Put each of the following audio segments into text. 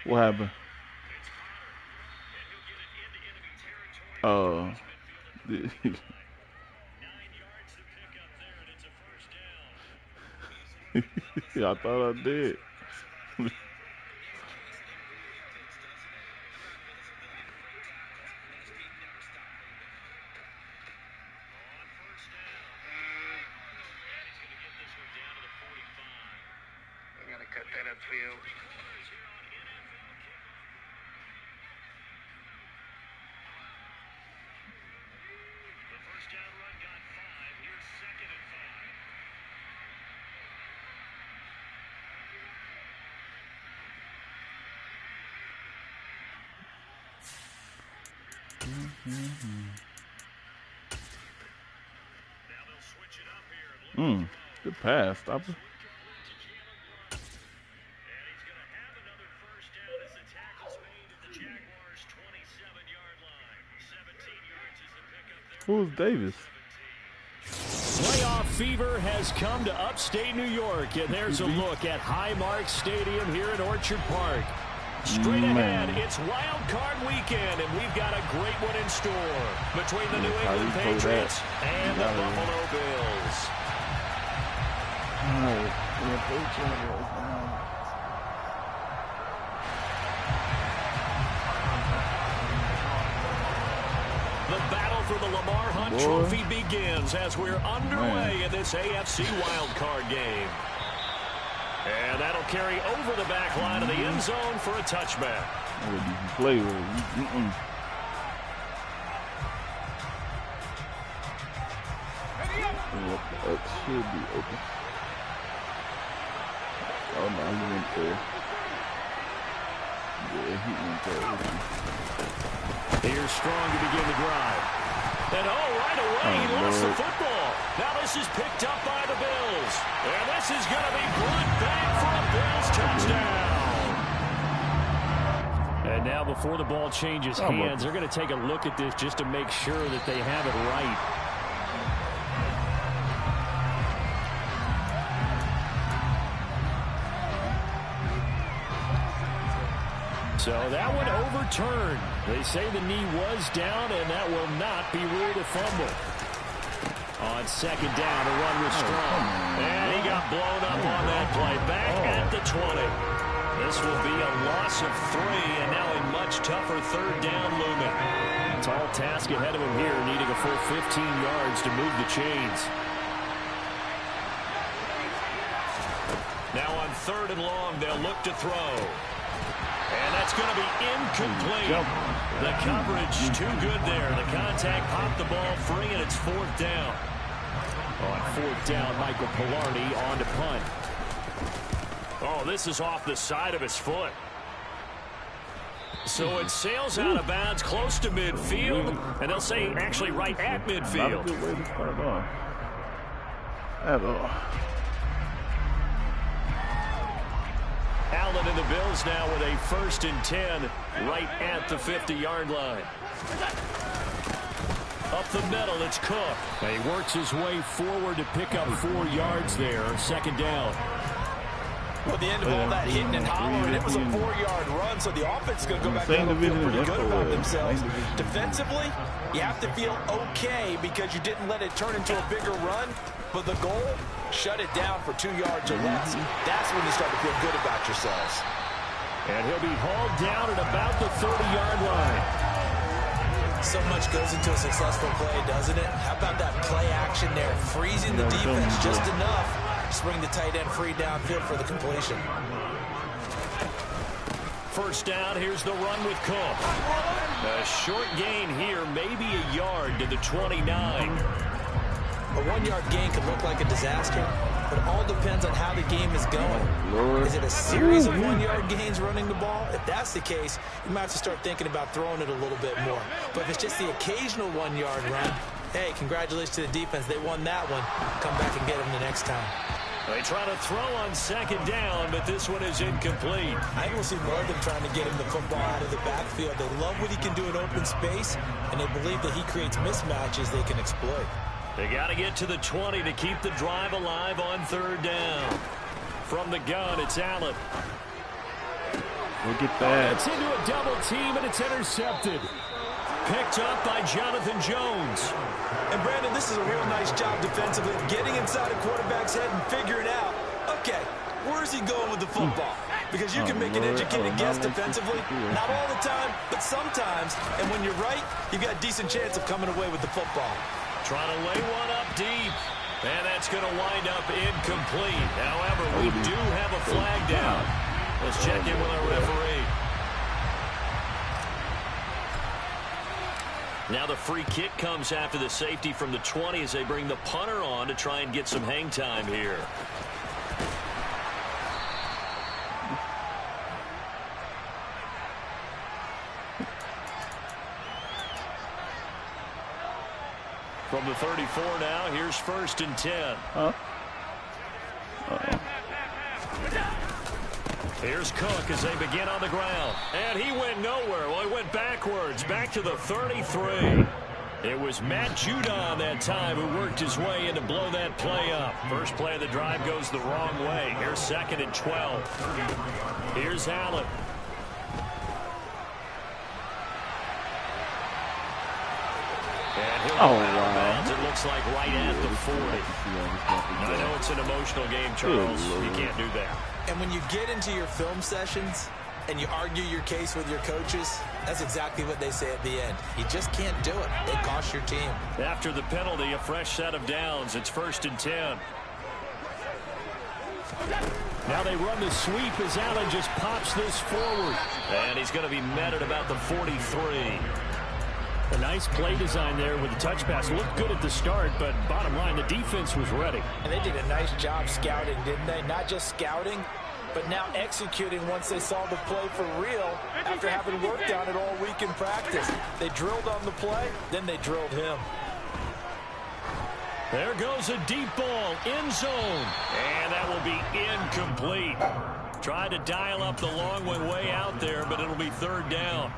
What happened? Yeah, I thought I did. Cut that upfield. The first down run got 5. Here's 2nd and 5. Now they'll switch it up here. Good pass. Stop it. Who's Davis? Playoff fever has come to upstate New York, and there's a look at Highmark Stadium here in Orchard Park. Straight ahead, it's Wild Card Weekend, and we've got a great one in store between the New England Patriots and the Buffalo Bills. The battle for the Lamar Hunt Trophy begins as we're underway in this AFC wildcard game. And that'll carry over the back line of the end zone for a touchback. You can play with it. It should be open. Oh no, he went there. Yeah, he went there. Here's Strong to begin the drive. And right away, he lost the football. Now this is picked up by the Bills. And this is going to be brought back for a Bills touchdown. And now before the ball changes hands, they're going to take a look at this just to make sure that they have it right. So that one overturned. They say the knee was down, and that will not be ruled a fumble. On 2nd down, a run with Strong. And he got blown up on that play. Back at the 20. This will be a loss of 3, and now a much tougher 3rd down looming. Tall task ahead of him here, needing a full 15 yards to move the chains. Now on 3rd and long, they'll look to throw. And that's going to be incomplete. The coverage too good there. The contact popped the ball free, and it's 4th down. On 4th down, Michael Pilardi on to punt. Oh, this is off the side of his foot. So it sails out of bounds close to midfield, and they'll say actually right at midfield. Not a good way to start off. At all. Allen and the Bills now with a 1st and 10 right at the 50-yard line. Up the middle, it's Cook. And he works his way forward to pick up 4 yards there. 2nd down. Well, at the end of all that hitting and hollering, it was a 4-yard run, so the offense is going to go back and feel pretty good about themselves. Defensively, you have to feel okay because you didn't let it turn into a bigger run, but the goal, shut it down for 2 yards or less. That's when you start to feel good about yourselves. And he'll be hauled down at about the 30-yard So much goes into a successful play, doesn't it? How about that play action there? Freezing the defense just enough to bring the tight end free downfield for the completion. First down, here's the run with Cook. A short gain here, maybe a yard to the 29. A 1-yard gain could look like a disaster, but it all depends on how the game is going. Is it a series of 1-yard gains running the ball? If that's the case, you might have to start thinking about throwing it a little bit more. But if it's just the occasional 1-yard run, hey, congratulations to the defense. They won that one. Come back and get them the next time. They try to throw on second down, but this one is incomplete. I think we'll see more of them trying to get him the football out of the backfield. They love what he can do in open space, and they believe that he creates mismatches they can exploit. They got to get to the 20 to keep the drive alive on third down. From the gun, it's Allen. Look at that. It's into a double team, and it's intercepted. Picked up by Jonathan Jones. And Brandon, this is a real nice job defensively, getting inside a quarterback's head and figuring out, okay, where's he going with the football? Because you can make an educated guess defensively, not all the time, but sometimes. And when you're right, you've got a decent chance of coming away with the football. Trying to lay one up deep. And that's going to wind up incomplete. However, we do have a flag down. Let's check in with our referee. Now the free kick comes after the safety from the 20 as they bring the punter on to try and get some hang time here. From the 34 now, here's 1st and 10. Here's Cook as they begin on the ground. And he went nowhere. Well, he went backwards, back to the 33. It was Matt Judon that time who worked his way in to blow that play up. First play of the drive goes the wrong way. Here's 2nd and 12. Here's Allen. Wow. It looks like right at the 40. I know it's an emotional game, Charles. You can't do that. And when you get into your film sessions and you argue your case with your coaches, that's exactly what they say at the end. You just can't do it. It costs your team. After the penalty, a fresh set of downs. It's 1st and 10. Now they run the sweep as Allen just pops this forward. And he's going to be met at about the 43. A nice play design there with the touch pass. Looked good at the start, but bottom line, the defense was ready. And they did a nice job scouting, didn't they? Not just scouting, but now executing once they saw the play for real after having worked on it all week in practice. They drilled on the play, then they drilled him. There goes a deep ball, end zone. And that will be incomplete. Tried to dial up the long one way out there, but it'll be 3rd down.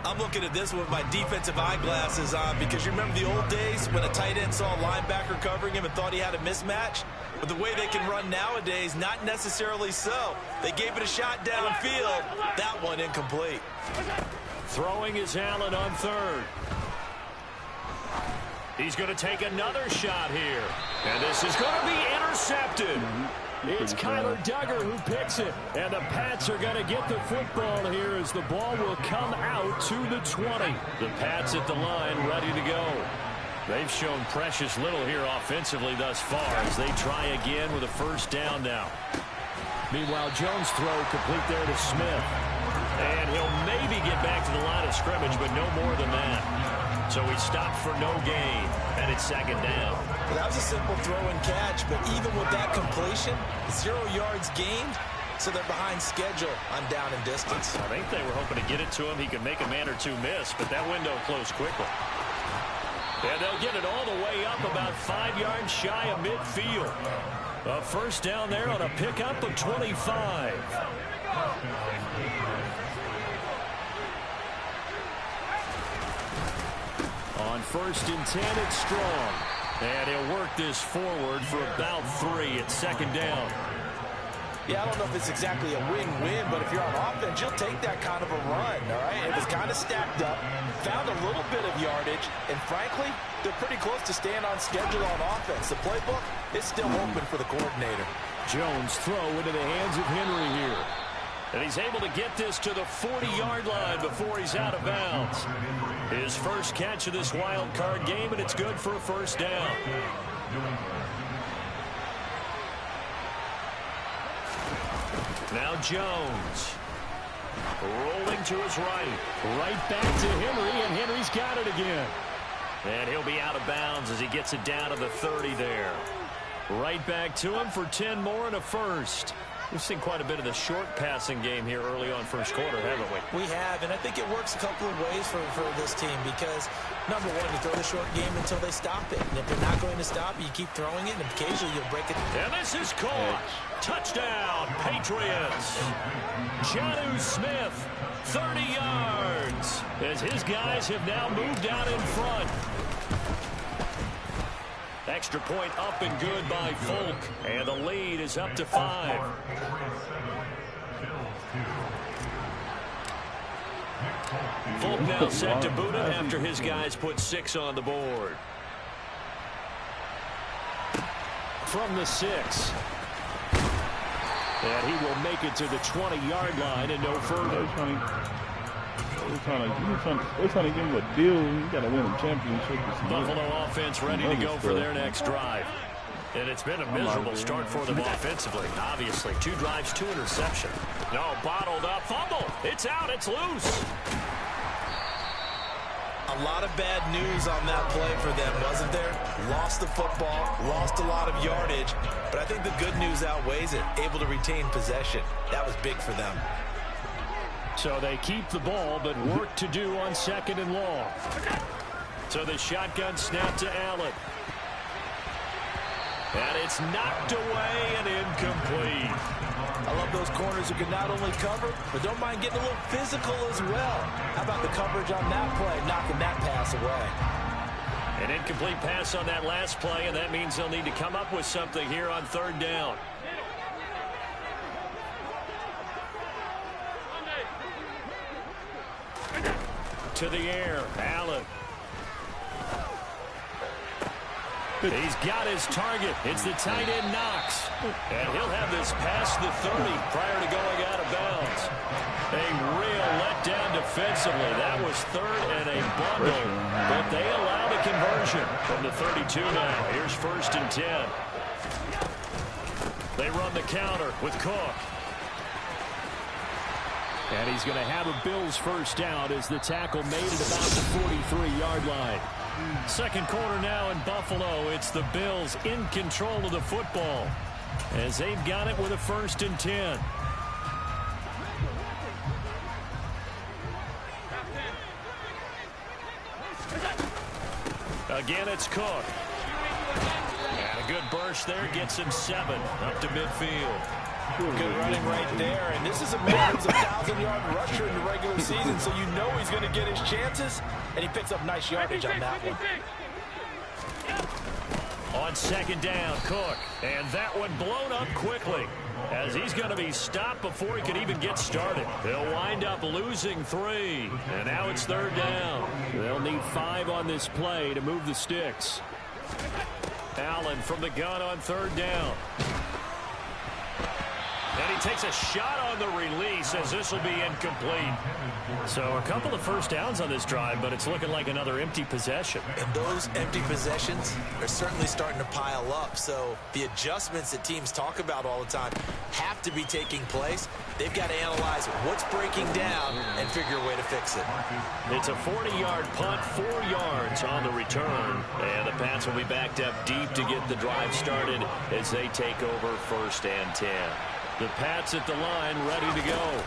I'm looking at this with my defensive eyeglasses on because you remember the old days when a tight end saw a linebacker covering him and thought he had a mismatch? But the way they can run nowadays, not necessarily so. They gave it a shot downfield. That one incomplete. Throwing is Allen on 3rd. He's going to take another shot here. And this is going to be intercepted. It's Kyler Duggar who picks it. And the Pats are going to get the football here as the ball will come out to the 20. The Pats at the line ready to go. They've shown precious little here offensively thus far as they try again with a 1st down now. Meanwhile, Jones' throw complete there to Smith. And he'll maybe get back to the line of scrimmage, but no more than that. So he stopped for no gain, and it's 2nd down. Well, that was a simple throw and catch, but even with that completion, 0 yards gained, so they're behind schedule on down and distance. I think they were hoping to get it to him. He could make a man or two miss, but that window closed quickly. And they'll get it all the way up about 5 yards shy of midfield. A 1st down there on a pickup of 25. On 1st and 10, it's Strong. And he'll work this forward for about 3 at 2nd down. Yeah, I don't know if it's exactly a win-win, but if you're on offense, you'll take that kind of a run, all right? It was kind of stacked up, found a little bit of yardage, and frankly, they're pretty close to staying on schedule on offense. The playbook is still open for the coordinator. Jones throw into the hands of Henry here. And he's able to get this to the 40-yard line before he's out of bounds. His first catch of this wild card game, and it's good for a first down. Now Jones. Rolling to his right. Right back to Henry, and Henry's got it again. And he'll be out of bounds as he gets it down to the 30 there. Right back to him for 10 more and a first. We've seen quite a bit of the short passing game here early on first quarter, haven't we? We have, and I think it works a couple of ways for this team because, number one, you throw the short game until they stop it. And if they're not going to stop it, you keep throwing it, and occasionally you'll break it. And this is caught. Touchdown, Patriots. Jonnu Smith, 30 yards, as his guys have now moved out in front. Extra point up and good by Folk, and the lead is up to 5. Folk now set to boot it after his guys put 6 on the board. From the 6. And he will make it to the 20-yard line and no further. They're trying to give him a deal. You got to win a championship. Buffalo offense ready to go for their next drive. And it's been a miserable start for them offensively. Obviously, 2 drives, 2 interceptions. No, bottled up, fumble. It's out, it's loose. A lot of bad news on that play for them, wasn't there? Lost the football, lost a lot of yardage, but I think the good news outweighs it. Able to retain possession. That was big for them. So they keep the ball, but work to do on 2nd and long. So the shotgun snap to Allen. And it's knocked away and incomplete. I love those corners who can not only cover, but don't mind getting a little physical as well. How about the coverage on that play, knocking that pass away? An incomplete pass on that last play, and that means they'll need to come up with something here on 3rd down. To the air, Allen. He's got his target. It's the tight end Knox. And he'll have this past the 30 prior to going out of bounds. A real letdown defensively. That was 3rd and a bundle. But they allow the conversion from the 32 now. Here's 1st and 10. They run the counter with Cook. And he's going to have a Bills first down as the tackle made at about the 43-yard line. 2nd quarter now in Buffalo. It's the Bills in control of the football as they've got it with a 1st and 10. Again, it's Cook. And a good burst there gets him 7 up to midfield. Good running right there, and this is a man who's a 1,000-yard rusher in the regular season, so you know he's going to get his chances, and he picks up nice yardage on that one. On 2nd down, Cook, and that one blown up quickly as he's going to be stopped before he can even get started. They'll wind up losing 3, and now it's 3rd down. They'll need 5 on this play to move the sticks. Allen from the gun on 3rd down. And he takes a shot on the release as this will be incomplete. So a couple of first downs on this drive, but it's looking like another empty possession. And those empty possessions are certainly starting to pile up. So the adjustments that teams talk about all the time have to be taking place. They've got to analyze what's breaking down and figure a way to fix it. It's a 40-yard punt, 4 yards on the return. And the Pats will be backed up deep to get the drive started as they take over 1st and 10. The Pats at the line, ready to go.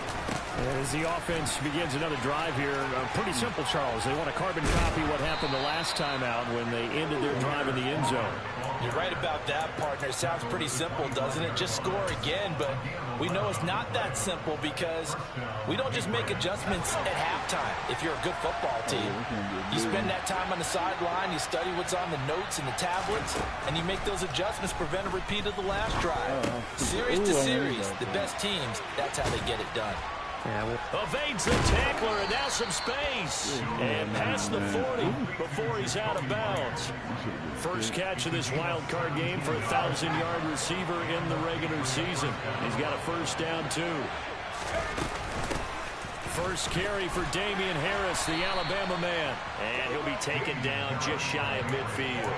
As the offense begins another drive here, pretty simple, Charles. They want to carbon copy what happened the last time out when they ended their drive in the end zone. You're right about that, partner. It sounds pretty simple, doesn't it? Just score again, but we know it's not that simple because we don't just make adjustments at halftime if you're a good football team. You spend that time on the sideline, you study what's on the notes and the tablets, and you make those adjustments, prevent a repeat of the last drive. Series to series, the best teams, that's how they get it done. Evades the tackler, and now some space. And past the 40 before he's out of bounds. First catch of this wild card game for a 1,000-yard receiver in the regular season. He's got a first down, too. First carry for Damian Harris, the Alabama man. And he'll be taken down just shy of midfield.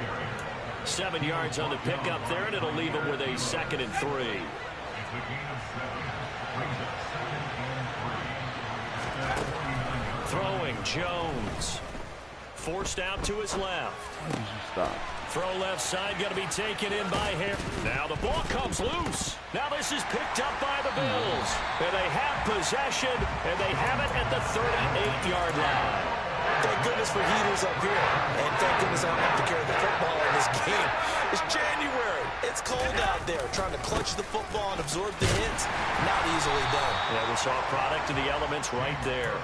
7 yards on the pickup there, and it'll leave him with a 2nd and 3. Throwing Jones. Forced out to his left. Stop. Throw left side, going to be taken in by Harris. Now the ball comes loose. Now this is picked up by the Bills. And they have possession, and they have it at the 38-yard line. Thank goodness for heaters up here. And thank goodness I don't have to carry the football in this game. It's January. It's cold out there. Trying to clutch the football and absorb the hits. Not easily done. Yeah, we saw a product of the elements right there.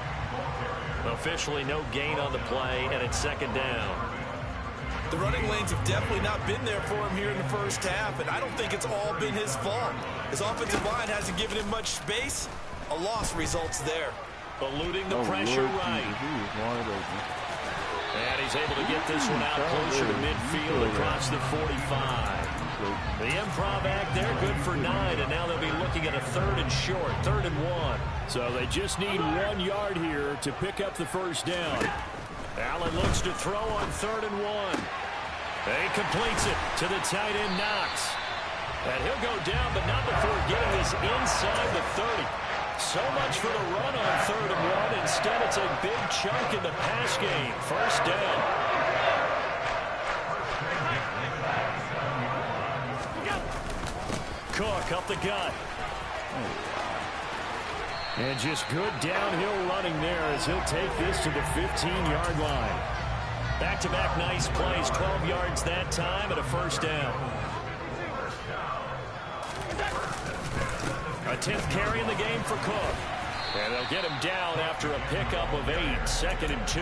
Officially no gain on the play, and it's 2nd down. The running lanes have definitely not been there for him here in the first half, and I don't think it's all been his fault. His offensive line hasn't given him much space. A loss results there. Eluding the pressure right. And he's able to get this one out closer to midfield across the 45. The improv act there, good for 9, and now they'll be looking at a 3rd and short, 3rd and 1. So they just need 1 yard here to pick up the first down. Allen looks to throw on 3rd and 1. He completes it to the tight end Knox. And he'll go down, but not before getting this inside the 30. So much for the run on 3rd and 1. Instead, it's a big chunk in the pass game. First down. Cook up the gut. And just good downhill running there as he'll take this to the 15-yard line. Back-to-back nice plays, 12 yards that time and a first down. A 10th carry in the game for Cook. And they'll get him down after a pickup of 8, 2nd and 2.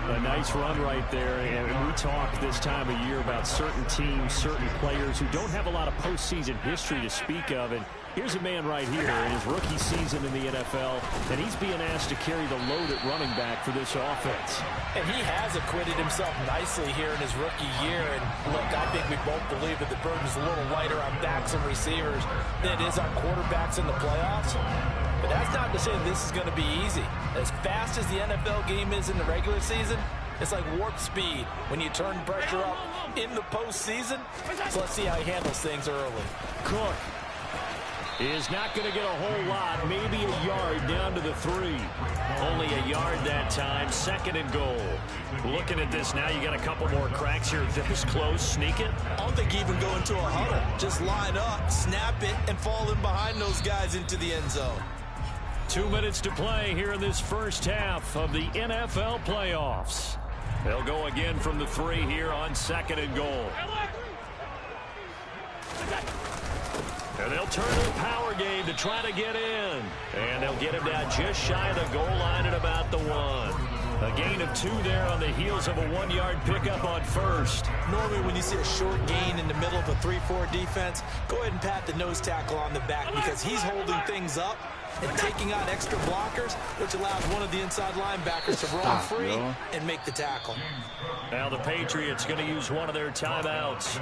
A nice run right there, and we talk this time of year about certain teams, certain players who don't have a lot of postseason history to speak of, and here's a man right here in his rookie season in the NFL, and he's being asked to carry the load at running back for this offense. And he has acquitted himself nicely here in his rookie year, and look, I think we both believe that the burden is a little lighter on backs and receivers than it is on quarterbacks in the playoffs. But that's not to say this is going to be easy. As fast as the NFL game is in the regular season, it's like warp speed when you turn pressure up in the postseason. So let's see how he handles things early. Cook is not going to get a whole lot, maybe a yard down to the 3. Only a yard that time, 2nd and goal. Looking at this now, you got a couple more cracks here. This close, sneak it. I don't think even go into a huddle. Just line up, snap it, and fall in behind those guys into the end zone. 2 minutes to play here in this first half of the NFL playoffs. They'll go again from the 3 here on 2nd and goal. And they'll turn to the power game to try to get in. And they'll get him down just shy of the goal line at about the 1. A gain of 2 there on the heels of a 1-yard pickup on first. Normally when you see a short gain in the middle of a 3-4 defense, go ahead and pat the nose tackle on the back because he's holding things up and taking out extra blockers, which allows one of the inside linebackers to roam free and make the tackle. Now the Patriots going to use one of their timeouts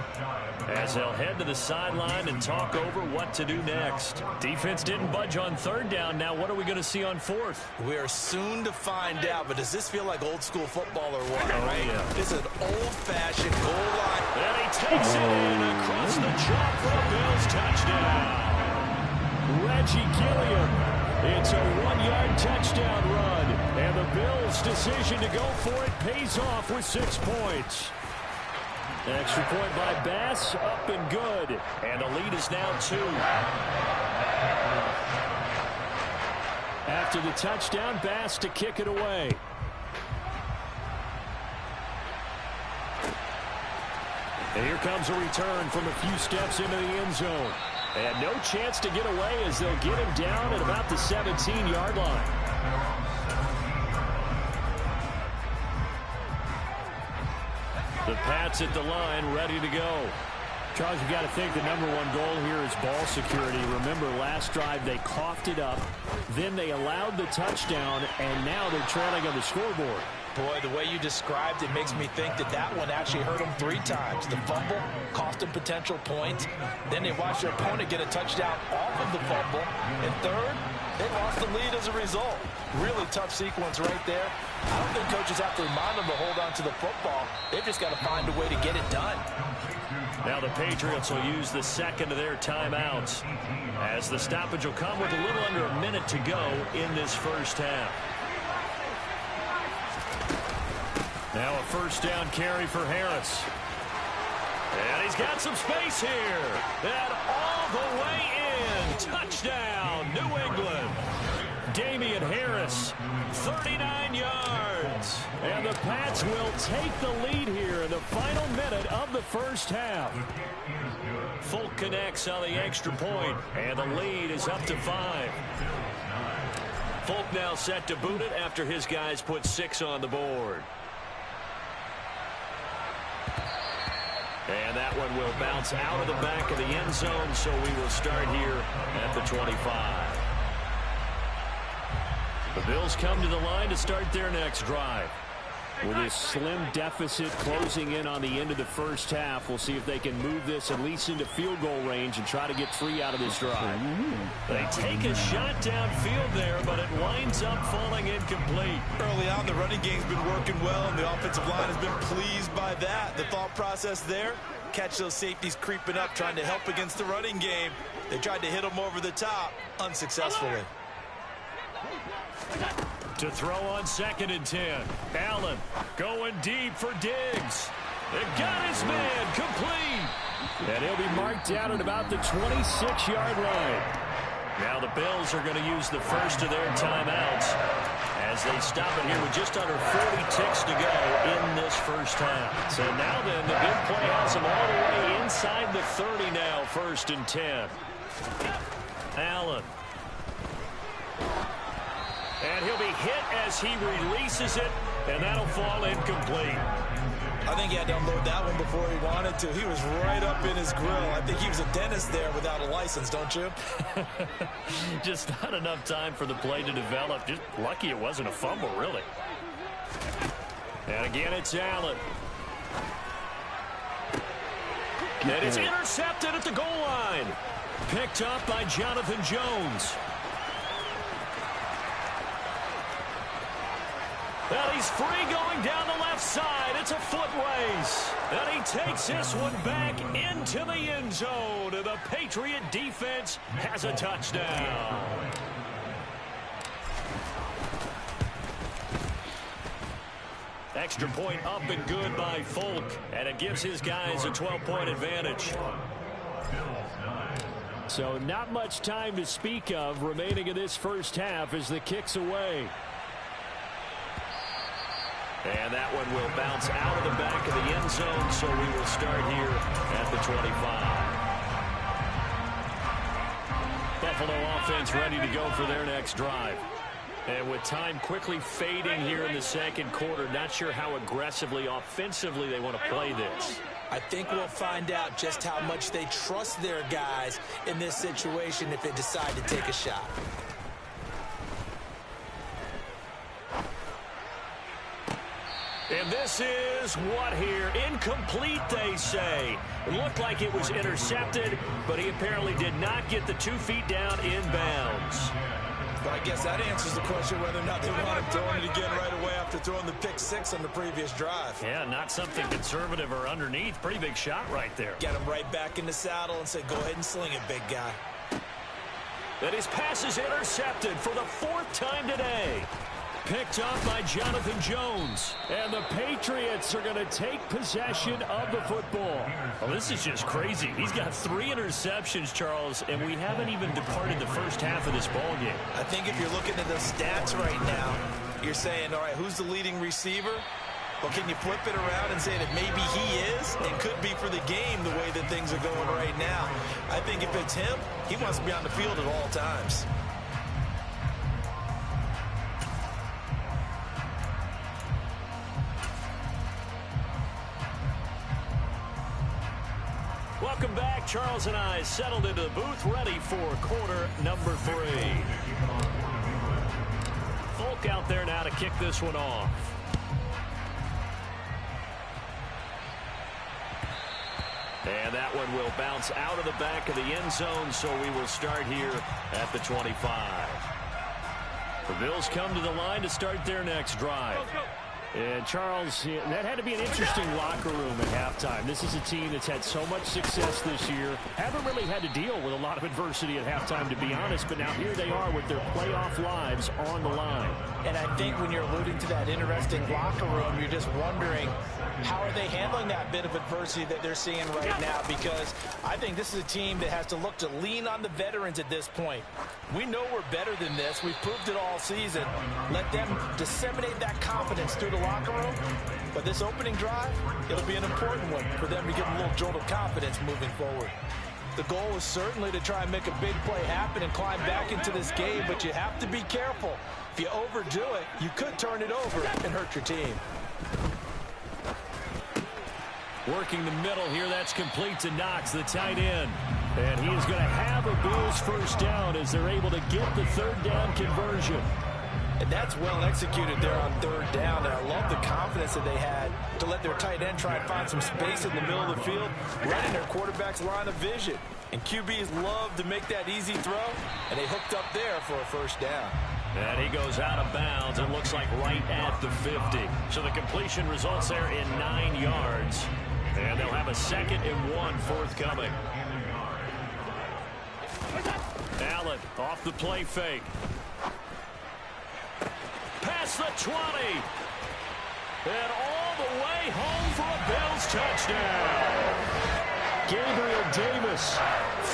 as they'll head to the sideline and talk over what to do next. Defense didn't budge on 3rd down. Now what are we going to see on 4th? We are soon to find out, but does this feel like old school football or what? Oh, right? Yeah. This is an old-fashioned goal line. And he takes it in across the chalk for a Bills touchdown. Reggie Gilliam. It's a 1-yard touchdown run, and the Bills' decision to go for it pays off with 6 points. Extra point by Bass, up and good, and the lead is now 2. After the touchdown, Bass to kick it away. And here comes a return from a few steps into the end zone. And no chance to get away as they'll get him down at about the 17-yard line. The Pats at the line, ready to go. Charles, you got to think the #1 goal here is ball security. Remember, last drive they coughed it up, then they allowed the touchdown, and now they're trailing on the scoreboard. Boy, the way you described it makes me think that that one actually hurt them 3 times. The fumble cost them potential points. Then they watched their opponent get a touchdown off of the fumble. And third, They lost the lead as a result. Really tough sequence right there. I don't think coaches have to remind them to hold on to the football. They've just got to find a way to get it done. Now the Patriots will use the second of their timeouts, as the stoppage will come with a little under a minute to go in this first half. Now a first down carry for Harris. And he's got some space here. And all the way in. Touchdown, New England. Damian Harris, 39 yards. And the Pats will take the lead here in the final minute of the first half. Folk connects on the extra point, and the lead is up to 5. Folk now set to boot it after his guys put 6 on the board. And that one will bounce out of the back of the end zone, so we will start here at the 25. The Bills come to the line to start their next drive. With this slim deficit closing in on the end of the first half, we'll see if they can move this at least into field goal range and try to get 3 out of this drive. They take a shot downfield there, but it winds up falling incomplete. Early on, the running game's been working well, and the offensive line has been pleased by that. The thought process there, catch those safeties creeping up, trying to help against the running game. They tried to hit them over the top, unsuccessfully. To throw on 2nd and 10. Allen going deep for Diggs. They've got his man complete. And he'll be marked down at about the 26-yard line. Now the Bills are going to use the first of their timeouts as they stop it here with just under 40 ticks to go in this first half. So now then, the big play has them all the way inside the 30 now, 1st and 10. Allen. And he'll be hit as he releases it, and that'll fall incomplete. I think he had to unload that one before he wanted to. He was right up in his grill. I think he was a dentist there without a license, don't you? Just not enough time for the play to develop. Just lucky it wasn't a fumble, really. And again, it's Allen. And it's intercepted at the goal line. Picked up by Jonathan Jones. Well, he's free going down the left side. It's a foot race. And he takes this one back into the end zone. And the Patriot defense has a touchdown. Extra point up and good by Folk. And it gives his guys a 12-point advantage. So not much time to speak of remaining in this first half as the kick's away. And that one will bounce out of the back of the end zone, so we will start here at the 25. Buffalo offense ready to go for their next drive. And with time quickly fading here in the second quarter, not sure how aggressively, offensively they want to play this. I think we'll find out just how much they trust their guys in this situation if they decide to take a shot. And this is what here? Incomplete, they say. It looked like it was intercepted, but he apparently did not get the 2 feet down in bounds. But I guess that answers the question whether or not they want him throwing it again right away after throwing the pick 6 on the previous drive. Yeah, not something conservative or underneath. Pretty big shot right there. Get him right back in the saddle and say, go ahead and sling it, big guy. And his pass is intercepted for the 4th time today. Picked up by Jonathan Jones. And the Patriots are going to take possession of the football. Well, this is just crazy. He's got 3 interceptions, Charles, and we haven't even departed the first half of this ballgame. I think if you're looking at the stats right now, you're saying, all right, who's the leading receiver? Well, can you flip it around and say that maybe he is and could be for the game the way that things are going right now? I think if it's him, he wants to be on the field at all times. Welcome back. Charles and I settled into the booth, ready for quarter number 3. Folk out there now to kick this one off. And that one will bounce out of the back of the end zone, so we will start here at the 25. The Bills come to the line to start their next drive. And Charles, that had to be an interesting locker room at halftime. This is a team that's had so much success this year. Haven't really had to deal with a lot of adversity at halftime, to be honest. But now here they are with their playoff lives on the line. And I think when you're alluding to that interesting locker room, you're just wondering, how are they handling that bit of adversity that they're seeing right now? Because I think this is a team that has to look to lean on the veterans at this point. We know we're better than this. We've proved it all season. Let them disseminate that confidence through the locker room. But this opening drive, it'll be an important one for them to get a little jolt of confidence moving forward. The goal is certainly to try and make a big play happen and climb back into this game, but you have to be careful. If you overdo it, you could turn it over and hurt your team. Working the middle here, that's complete to Knox, the tight end. And he is going to have a Bills first down as they're able to get the third down conversion. And that's well executed there on third down. And I love the confidence that they had to let their tight end try and find some space in the middle of the field, right in their quarterback's line of vision. And QBs love to make that easy throw, and they hooked up there for a first down. And he goes out of bounds, it looks like right at the 50. So the completion results there in 9 yards. And they'll have a 2nd and 1 forthcoming. Allen off the play fake. Past the 20. And all the way home for a Bills touchdown. Gabriel Davis,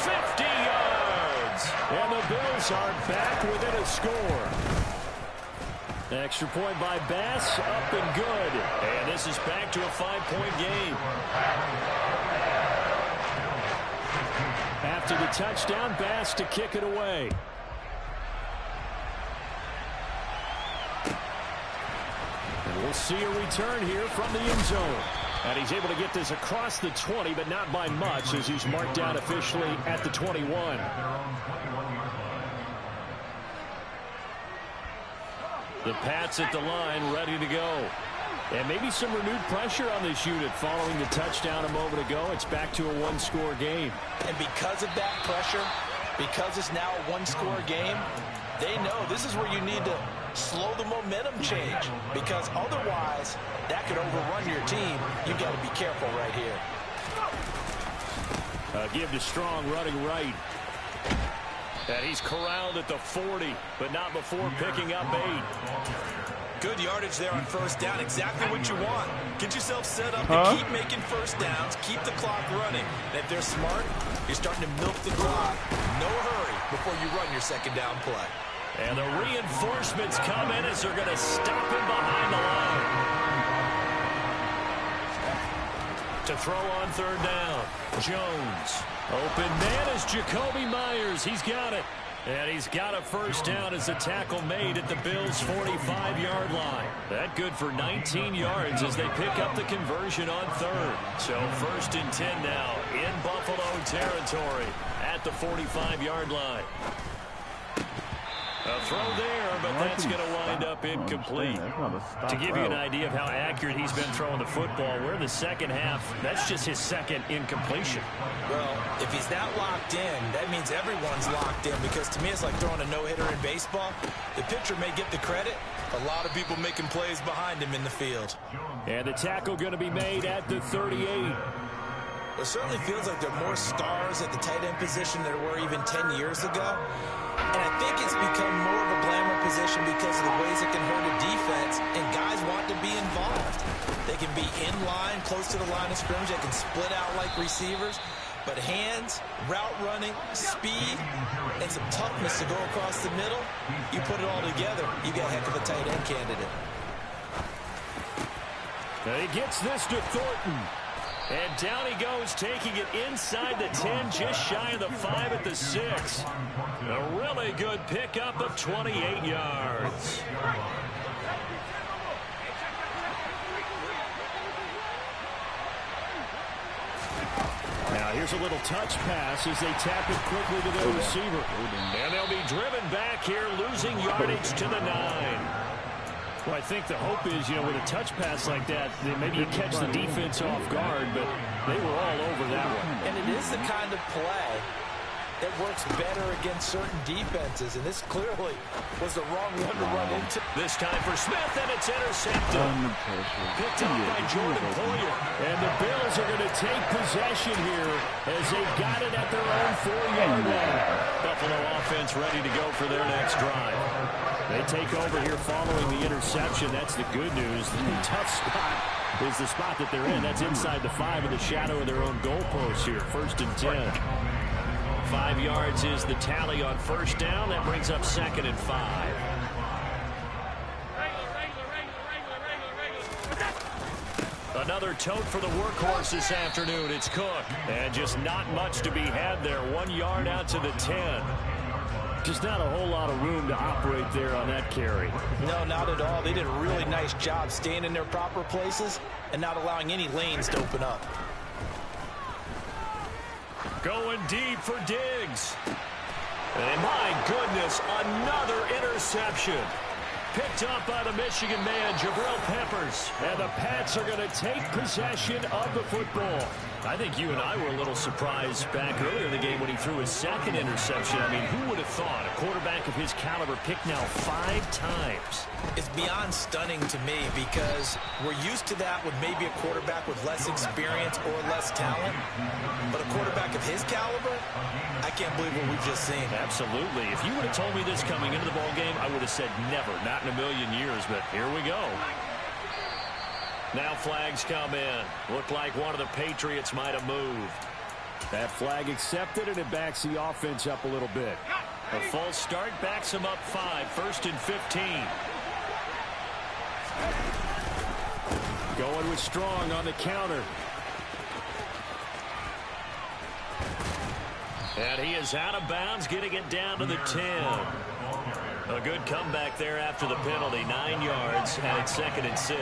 50 yards. And the Bills are back within a score. Extra point by Bass, up and good. And this is back to a 5-point game. After the touchdown, Bass to kick it away. And we'll see a return here from the end zone. And he's able to get this across the 20, but not by much, as he's marked down officially at the 21. The Pats at the line, ready to go. And maybe some renewed pressure on this unit following the touchdown a moment ago. It's back to a one-score game. And because of that pressure, because it's now a one-score game, they know this is where you need to slow the momentum change, because otherwise that could overrun your team. You've got to be careful right here. Give to Strong running right. And he's corralled at the 40, but not before picking up 8. Good yardage there on first down. Exactly what you want. Get yourself set up to keep making first downs, keep the clock running. And if they're smart, you're starting to milk the clock. No hurry before you run your second down play. And the reinforcements come in as they're going to stop him behind the line. To throw on third down, Jones. Open man is Jacoby Myers. He's got it. And he's got a first down as the tackle made at the Bills' 45-yard line. That good for 19 yards as they pick up the conversion on third. So 1st and 10 now in Buffalo territory at the 45-yard line. A throw there, but that's going to wind up incomplete. To give you an idea of how accurate he's been throwing the football, we're in the second half. That's just his 2nd incompletion. Well, if he's not locked in, that means everyone's locked in, because to me it's like throwing a no-hitter in baseball. The pitcher may get the credit. A lot of people making plays behind him in the field. And the tackle going to be made at the 38. It certainly feels like there are more stars at the tight end position than there were even 10 years ago. And I think it's become more of a glamour position because of the ways it can hurt a defense, and guys want to be involved. They can be in line, close to the line of scrimmage. They can split out like receivers. But hands, route running, speed, and some toughness to go across the middle, you put it all together, you got a heck of a tight end candidate. And he gets this to Thornton. And down he goes, taking it inside the 10, just shy of the 5 at the 6. A really good pickup of 28 yards. Now here's a little touch pass as they tap it quickly to their receiver. And they'll be driven back here, losing yardage to the 9. Well, I think the hope is, with a touch pass like that, maybe you catch the defense off guard, but they were all over that one. And it is the kind of play it works better against certain defenses, and this clearly was the wrong one to run into. This time for Smith, and it's intercepted. Picked up by Jordan Poyer. And the Bills are going to take possession here as they've got it at their own 4-yard line. Buffalo offense ready to go for their next drive. They take over here following the interception. That's the good news. The tough spot is the spot that they're in. That's inside the 5 in the shadow of their own goalpost here. 1st and 10. 5 yards is the tally on 1st down. That brings up 2nd and 5. Another tote for the workhorse this afternoon. It's Cook. And just not much to be had there. 1 yard out to the 10. Just not a whole lot of room to operate there on that carry. No, not at all. They did a really nice job staying in their proper places and not allowing any lanes to open up. Going deep for Diggs. And my goodness, another interception. Picked up by the Michigan man, Jabril Peppers. And the Pats are going to take possession of the football. I think you and I were a little surprised back earlier in the game when he threw his 2nd interception. I mean, who would have thought a quarterback of his caliber picked now 5 times? It's beyond stunning to me because we're used to that with maybe a quarterback with less experience or less talent. But a quarterback of his caliber, I can't believe what we've just seen. Absolutely. If you would have told me this coming into the ball game, I would have said never, not in a million years. But here we go. Now flags come in. Looked like one of the Patriots might have moved. That flag accepted, and it backs the offense up a little bit. A false start backs them up 5. 1st and 15. Going with Strong on the counter. And he is out of bounds, getting it down to the 10. A good comeback there after the penalty. 9 yards, and it's 2nd and 6.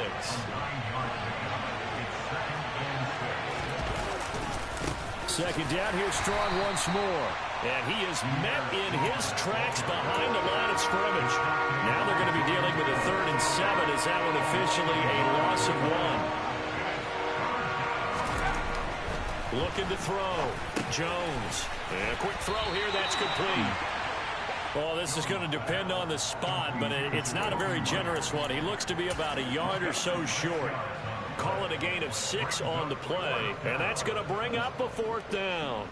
Second down, here's Strong once more. And he is met in his tracks behind the line of scrimmage. Now they're going to be dealing with a 3rd and 7. Is that one officially a loss of 1? Looking to throw. Jones. And a quick throw here. That's complete. Well, this is going to depend on the spot, but it's not a very generous one. He looks to be about a yard or so short. Call it a gain of 6 on the play, and that's going to bring up a 4th down.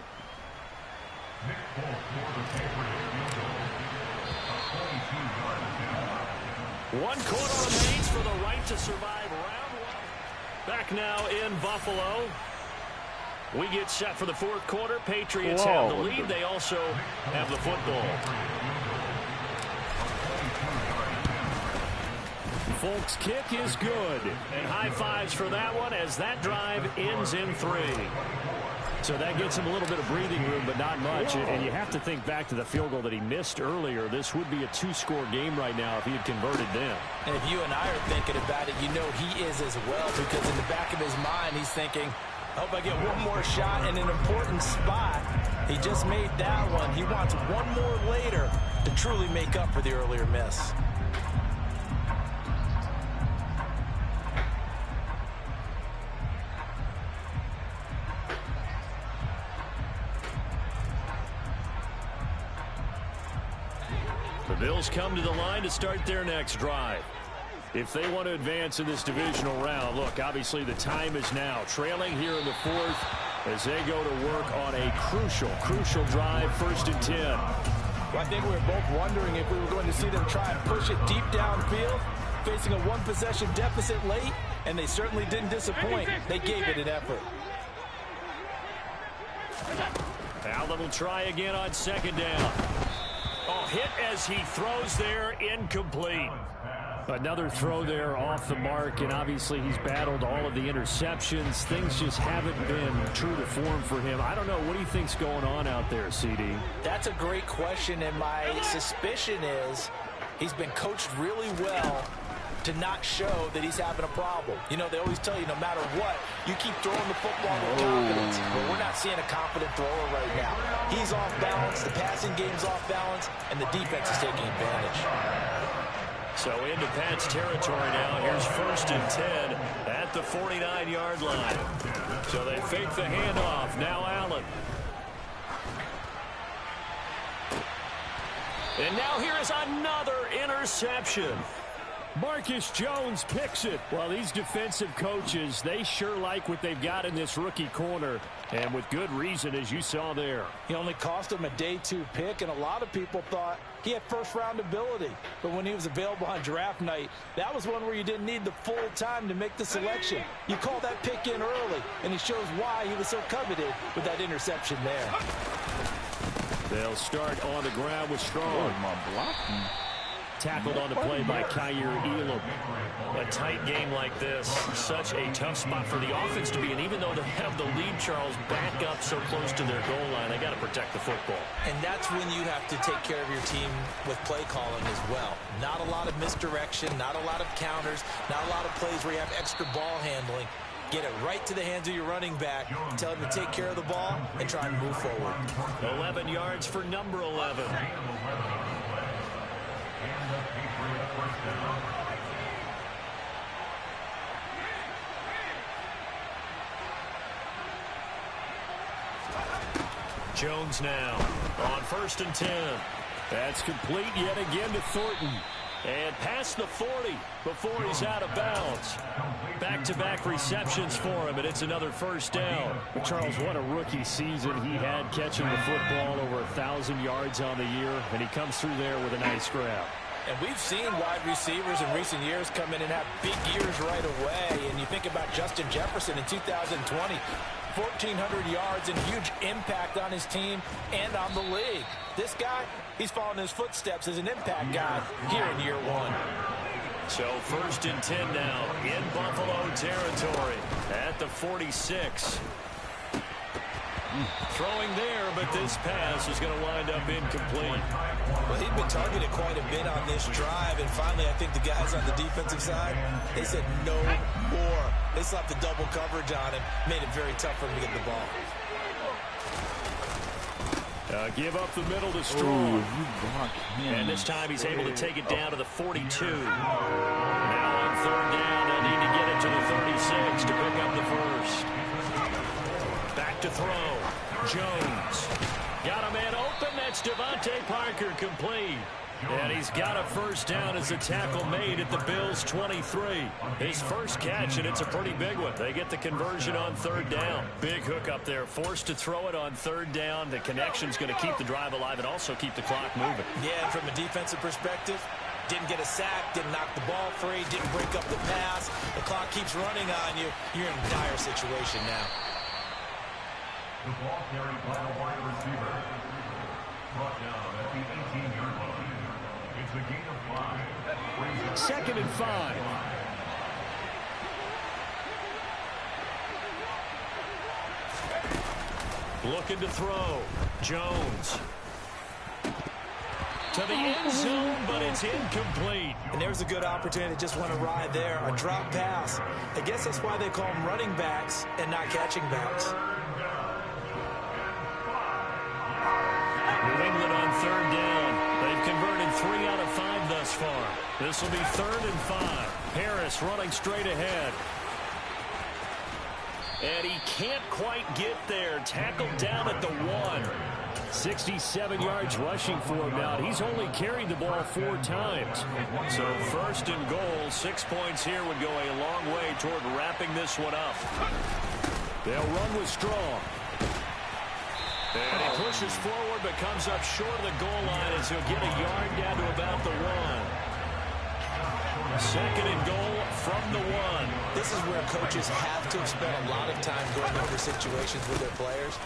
One quarter remains for the right to survive round 1. Back now in Buffalo. We get set for the 4th quarter. Patriots have the lead. They also have the football. Folk's kick is good. And high fives for that one as that drive ends in 3. So that gets him a little bit of breathing room, but not much. And you have to think back to the field goal that he missed earlier. This would be a 2-score game right now if he had converted then. And if you and I are thinking about it, you know he is as well, because in the back of his mind, he's thinking, I hope I get one more shot in an important spot. He just made that one. He wants one more later to truly make up for the earlier miss. The Bills come to the line to start their next drive. If they want to advance in this divisional round, look, obviously the time is now. Trailing here in the 4th as they go to work on a crucial drive, 1st and 10. Well, I think we were both wondering if we were going to see them try and push it deep downfield, facing a 1-possession deficit late, and they certainly didn't disappoint. They gave it an effort. Allen will try again on 2nd down. Oh, hit as he throws there, incomplete. Another throw there off the mark, and obviously he's battled all of the interceptions. Things just haven't been true to form for him. I don't know. What do you think's going on out there, CD? That's a great question, and my suspicion is he's been coached really well to not show that he's having a problem. You know, they always tell you no matter what, you keep throwing the football with confidence. But we're not seeing a confident thrower right now. He's off balance, the passing game's off balance, and the defense is taking advantage. So into Pats territory now. Here's 1st and 10 at the 49-yard line. So they fake the handoff. Now Allen. And now here is another interception. Marcus Jones picks it. Well, these defensive coaches, they sure like what they've got in this rookie corner, and with good reason, as you saw there. He only cost him a day 2 pick, and a lot of people thought he had first-round ability. But when he was available on draft night, that was one where you didn't need the full time to make the selection. You call that pick in early, and it shows why he was so coveted with that interception there. They'll start on the ground with Strong. Oh, my blocking. Tackled on the play by Kyer Elam. A tight game like this, such a tough spot for the offense to be in. Even though they have the lead, Charles, back up so close to their goal line, they got to protect the football. And that's when you have to take care of your team with play calling as well. Not a lot of misdirection, not a lot of counters, not a lot of plays where you have extra ball handling. Get it right to the hands of your running back, tell him to take care of the ball, and try and move forward. 11 yards for number 11. Jones now on 1st and 10. That's complete yet again to Thornton. And past the 40 before he's out of bounds. Back-to-back receptions for him, and it's another first down. But Charles, what a rookie season he had, catching the football over 1,000 yards on the year, and he comes through there with a nice grab. And we've seen wide receivers in recent years come in and have big years right away. And you think about Justin Jefferson in 2020, 1,400 yards and huge impact on his team and on the league. This guy, he's following his footsteps as an impact guy here in year 1. So 1st and 10 now in Buffalo territory at the 46. Throwing there, but this pass is going to wind up incomplete. Well, he'd been targeted quite a bit on this drive, and finally I think the guys on the defensive side, they said no more. They slapped the double coverage on him, made it very tough for him to get the ball. Give up the middle to Strong. And this time he's able to take it down to the 42. Now on 3rd down, they'll need to get it to the 36 to pick up the first. Back to throw. Jones. Got a man open. That's Devontae Parker, complete. And he's got a first down as a tackle made at the Bills' 23. His first catch, and it's a pretty big one. They get the conversion on 3rd down. Big hook up there. Forced to throw it on 3rd down. The connection's going to keep the drive alive and also keep the clock moving. Yeah, and from a defensive perspective, didn't get a sack, didn't knock the ball free, didn't break up the pass. The clock keeps running on you. You're in a dire situation now. The ball carried by the wide receiver. Brought down at the 18-yard line. It's a gain of 5. 2nd and 5. Looking to throw. Jones. To the end zone, but it's incomplete. And there's a good opportunity to just want to ride there. A drop pass. I guess that's why they call them running backs and not catching backs. New England on 3rd down. They've converted 3 out of 5 thus far. This will be 3rd and 5. Harris running straight ahead. And he can't quite get there. Tackled down at the 1. 67 yards rushing for him now. He's only carried the ball 4 times. So 1st and goal. 6 points here would go a long way toward wrapping this one up. They'll run with Strong. And he pushes forward but comes up short of the goal line as he'll get a yard down to about the 1. 2nd and goal from the 1. This is where coaches have to have spent a lot of time going over situations with their players.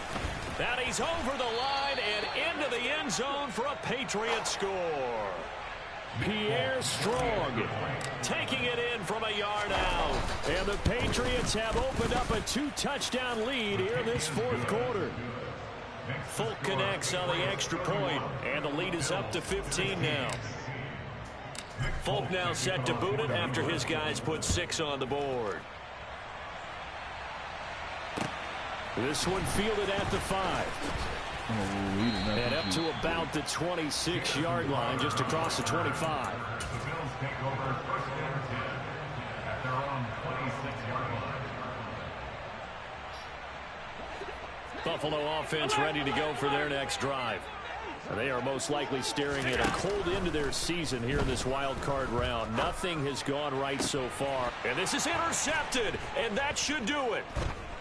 And he's over the line and into the end zone for a Patriot score. Pierre Strong taking it in from a yard out. And the Patriots have opened up a 2-touchdown lead here in this 4th quarter. Folk connects on the extra point, and the lead is up to 15 now. Folk now set to boot it after his guys put 6 on the board. This one fielded at the 5. And up to about the 26-yard line, just across the 25. The Bills take over 1st and 10 at their own 26-yard line. Buffalo offense ready to go for their next drive. They are most likely staring at a cold end to their season here in this wild card round. Nothing has gone right so far. And this is intercepted, and that should do it.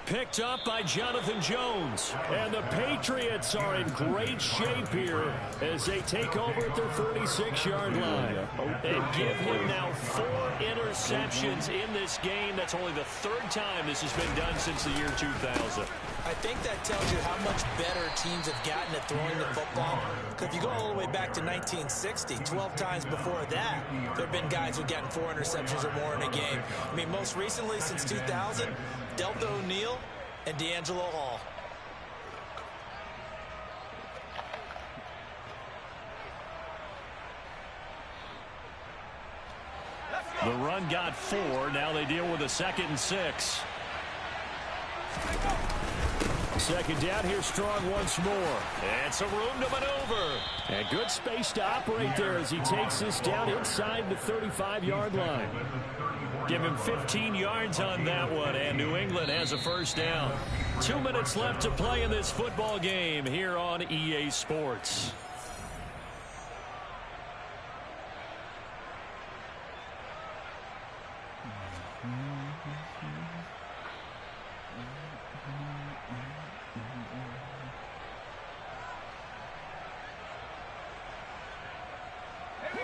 Picked up by Jonathan Jones. And the Patriots are in great shape here as they take over at their 36-yard line. And give him now 4 interceptions in this game. That's only the 3rd time this has been done since the year 2000. I think that tells you how much better teams have gotten at throwing the football. Because if you go all the way back to 1960, 12 times before that, there have been guys who've gotten 4 interceptions or more in a game. I mean, most recently, since 2000, Delta O'Neal and D'Angelo Hall. The run got 4. Now they deal with a 2nd and 6. Second down here, strong once more. And some room to maneuver. And good space to operate there as he takes this down inside the 35-yard line. Give him 15 yards on that one, and New England has a first down. 2 minutes left to play in this football game here on EA Sports.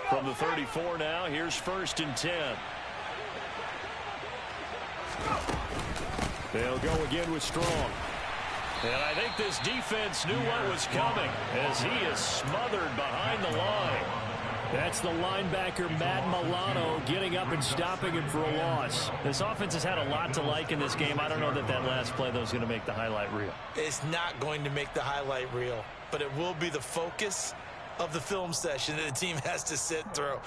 From the 34 now, here's 1st and 10. They'll go again with Strong. And I think this defense knew what was coming as he is smothered behind the line. That's the linebacker, Matt Milano, getting up and stopping him for a loss. This offense has had a lot to like in this game. I don't know that last play, though, is going to make the highlight reel. It's not going to make the highlight reel, but it will be the focus of the film session that the team has to sit through.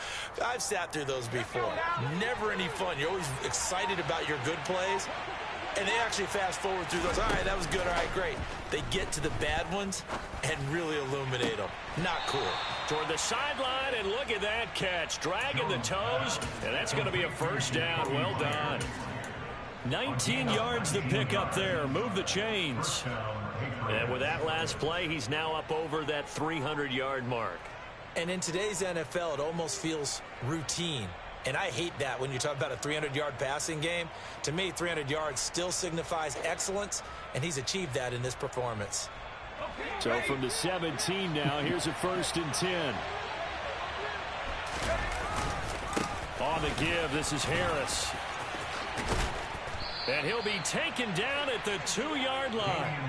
I've sat through those before. Never any fun. You're always excited about your good plays, and they actually fast forward through those. All right, that was good. All right, great. They get to the bad ones and really illuminate them. Not cool. Toward the sideline, and look at that catch. Dragging the toes, and that's going to be a first down. Well done. 19 yards to pick up there. Move the chains. And with that last play, he's now up over that 300-yard mark. And in today's NFL, it almost feels routine. And I hate that when you talk about a 300-yard passing game. To me, 300 yards still signifies excellence, and he's achieved that in this performance. So from the 17 now, here's a 1st and 10. On the give, this is Harris. And he'll be taken down at the 2-yard line.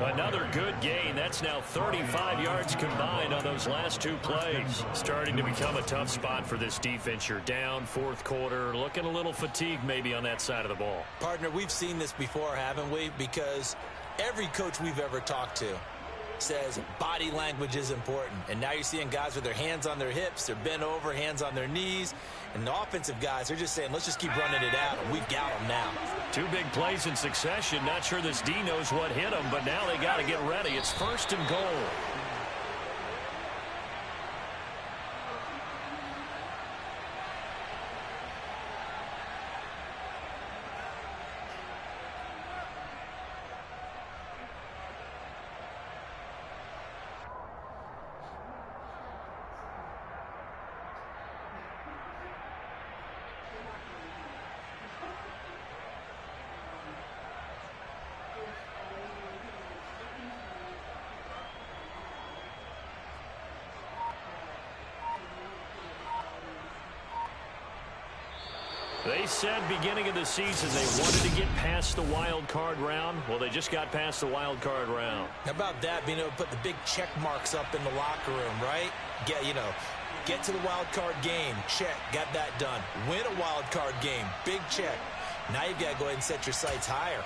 Another good gain. That's now 35 yards combined on those last 2 plays. Starting to become a tough spot for this defense. You're down 4th quarter, looking a little fatigued maybe on that side of the ball. Partner, we've seen this before, haven't we? Because every coach we've ever talked to says body language is important. And now you're seeing guys with their hands on their hips, they're bent over, hands on their knees. And the offensive guys are just saying, let's just keep running it out, and we've got them now. 2 big plays in succession. Not sure this D knows what hit them, but now they got to get ready. It's 1st and goal. They said beginning of the season they wanted to get past the wild card round. Well, they just got past the wild card round. How about that, being able to put the big check marks up in the locker room, right? Get to the wild card game, check, got that done. Win a wild card game, big check. Now you've got to go ahead and set your sights higher.